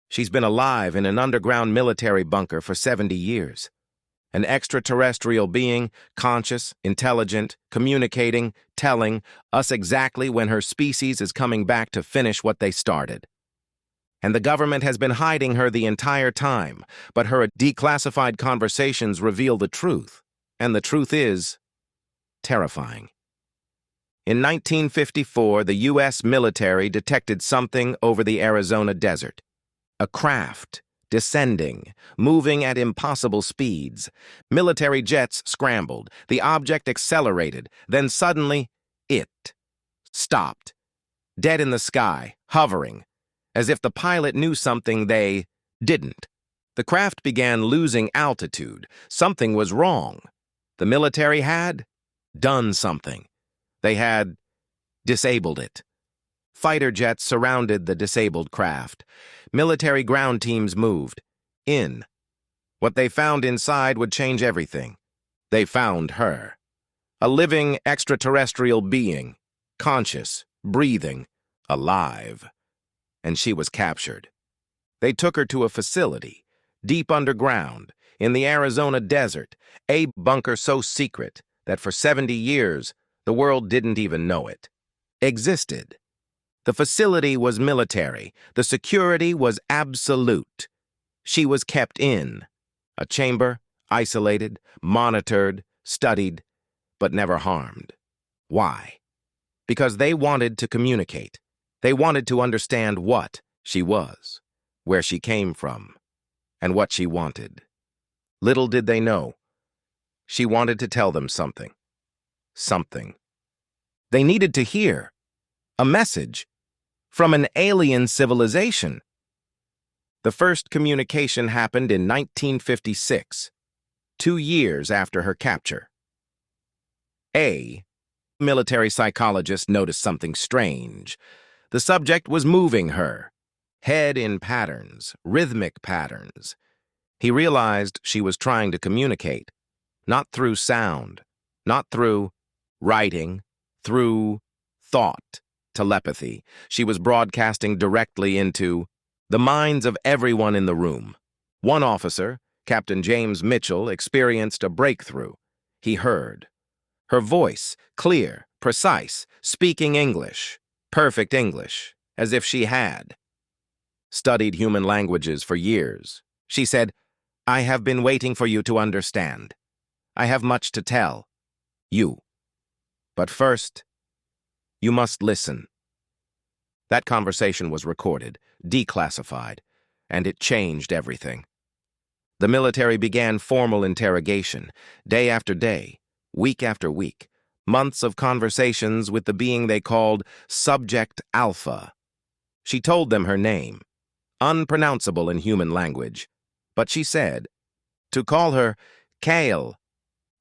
She's been alive in an underground military bunker for 70 years. An extraterrestrial being, conscious, intelligent, communicating, telling us exactly when her species is coming back to finish what they started. And the government has been hiding her the entire time, but her declassified conversations reveal the truth. And the truth is terrifying. In 1954, the U.S. military detected something over the Arizona desert. A craft, descending, moving at impossible speeds. Military jets scrambled. The object accelerated. Then suddenly, it stopped. Dead in the sky, hovering, as if the pilot knew something they didn't. The craft began losing altitude. Something was wrong. The military had done something. They had disabled it. Fighter jets surrounded the disabled craft. Military ground teams moved in. What they found inside would change everything. They found her. A living extraterrestrial being, conscious, breathing, alive. And she was captured. They took her to a facility, deep underground, in the Arizona desert, a bunker so secret that for 70 years, the world didn't even know it existed. The facility was military. The security was absolute. She was kept in a chamber, isolated, monitored, studied, but never harmed. Why? Because they wanted to communicate. They wanted to understand what she was, where she came from, and what she wanted. Little did they know, she wanted to tell them something. Something. They needed to hear a message from an alien civilization. The first communication happened in 1956, 2 years after her capture. A military psychologist noticed something strange. The subject was moving her, head in patterns, rhythmic patterns. He realized she was trying to communicate, not through sound, not through writing, through thought, telepathy. She was broadcasting directly into the minds of everyone in the room. One officer, Captain James Mitchell, experienced a breakthrough. He heard her voice, clear, precise, speaking English, perfect English, as if she had studied human languages for years. She said, "I have been waiting for you to understand. I have much to tell you. But first, you must listen." That conversation was recorded, declassified, and it changed everything. The military began formal interrogation, day after day, week after week, months of conversations with the being they called Subject Alpha. She told them her name, unpronounceable in human language, but she said to call her Kael.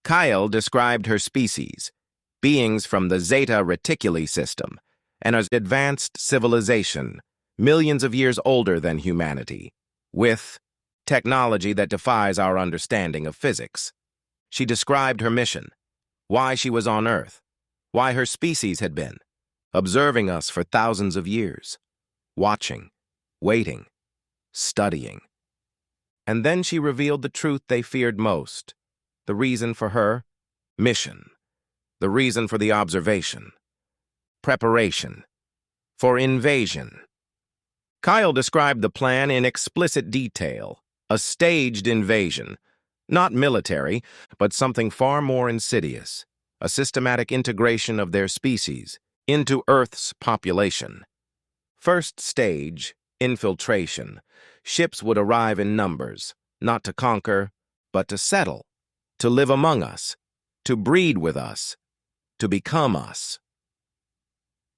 Kael described her species, beings from the Zeta Reticuli system, an advanced civilization, millions of years older than humanity, with technology that defies our understanding of physics. She described her mission, why she was on Earth, why her species had been, observing us for thousands of years, watching, waiting, studying. And then she revealed the truth they feared most, the reason for her mission, the reason for the observation, preparation for invasion. Kael described the plan in explicit detail, a staged invasion, not military, but something far more insidious, a systematic integration of their species into Earth's population. First stage, infiltration. Ships would arrive in numbers, not to conquer, but to settle, to live among us, to breed with us, to become us.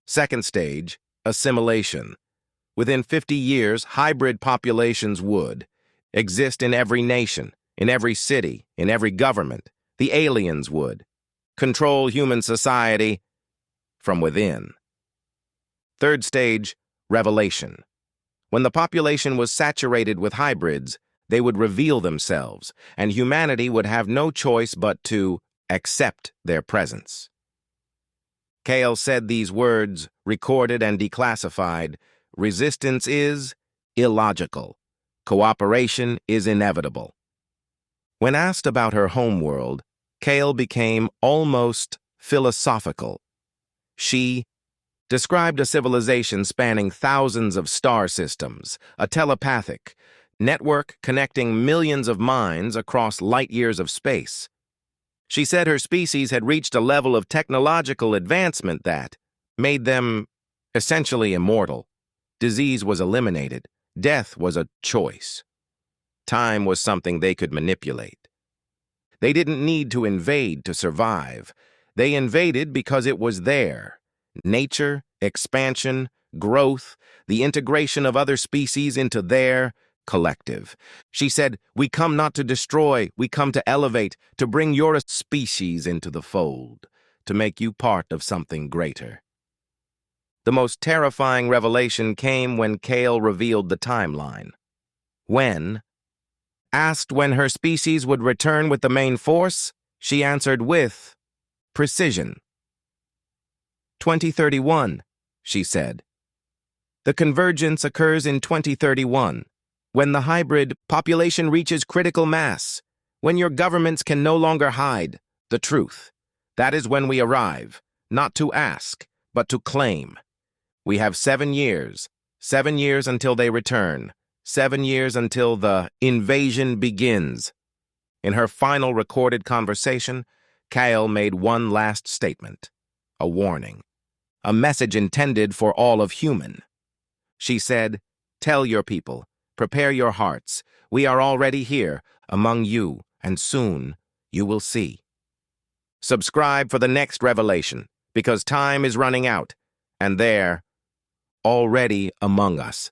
Second stage, assimilation. Within 50 years, hybrid populations would exist in every nation, in every city, in every government. The aliens would control human society from within. Third stage, revelation. When the population was saturated with hybrids, they would reveal themselves, and humanity would have no choice but to accept their presence. Kael said these words, recorded and declassified, "Resistance is illogical. Cooperation is inevitable. When asked about her homeworld, Kael became almost philosophical. She described a civilization spanning thousands of star systems, a telepathic network connecting millions of minds across light years of space. She said her species had reached a level of technological advancement that made them essentially immortal. Disease was eliminated. Death was a choice. Time was something they could manipulate. They didn't need to invade to survive. They invaded because it was there. Nature, expansion, growth, the integration of other species into their collective. She said, "We come not to destroy, we come to elevate, to bring your species into the fold, to make you part of something greater." The most terrifying revelation came when Kael revealed the timeline. When asked when her species would return with the main force, she answered with precision. 2031, she said. The convergence occurs in 2031, when the hybrid population reaches critical mass, when your governments can no longer hide the truth. That is when we arrive, not to ask, but to claim. We have 7 years until they return, 7 years until the invasion begins. In her final recorded conversation, Kael made one last statement, a warning, a message intended for all of human. She said, "Tell your people, prepare your hearts. We are already here, among you, and soon you will see." Subscribe for the next revelation, because time is running out, and they're already among us.